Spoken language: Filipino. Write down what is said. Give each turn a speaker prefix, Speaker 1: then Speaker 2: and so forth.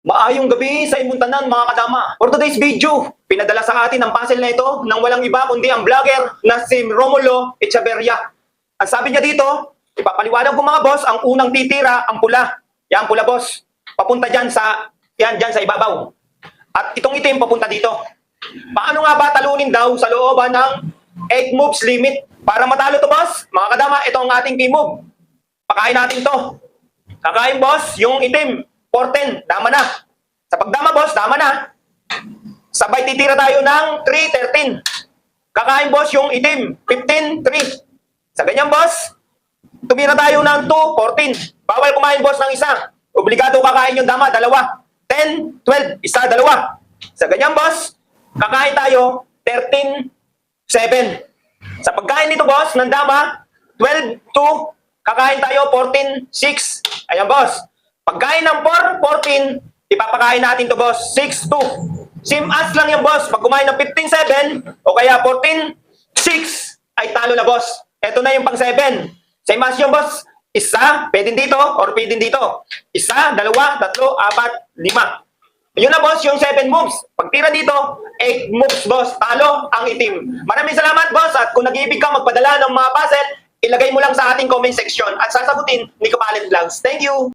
Speaker 1: Maayong gabi sa inyong tanan mga kadama. For today's video, pinadala sa atin ang puzzle na ito ng walang iba kundi ang vlogger na si Romulo Echeverria. Ang sabi niya dito, ipapaliwanag ko mga boss, ang unang titira, ang pula. Yan pula boss, papunta dyan sa ibabaw. At itong itim papunta dito. Paano nga ba talunin daw sa looban ng 8 moves limit? Para matalo to boss, mga kadama, ito ang ating key move. Pakain natin to. Kakain boss, yung itim. 4-10, dama na. Sa pagdama, boss, dama na. Sabay titira tayo ng 3-13. Kakain, boss, yung itim. 15-3. Sa ganyan, boss, tumira tayo ng 2-14. Bawal kumain, boss, ng isa. Obligado kakain yung dama, dalawa. 10-12, isa, dalawa. Sa ganyan, boss, kakain tayo 13-7. Sa pagkain nito, boss, ng dama, 12-2. Kakain tayo 14-6. Ayan, boss. Pagkain ng 4-14, ipapakain natin to boss, 6-2. Same as lang yung boss. Pag kumain ng 15-7 o kaya 14-6, ay talo na boss. Ito na yung pang 7. Same as yung boss. Isa, pwedeng dito or pwedeng dito. Isa, dalawa, tatlo, apat, lima. Yun na boss, yung 7 moves. Pag tira dito, 8 moves boss. Talo ang itim. Maraming salamat boss. At kung nag-iibig ka magpadala ng mga puzzle, ilagay mo lang sa ating comment section at sasagutin ni Kapalit Vlogs. Thank you!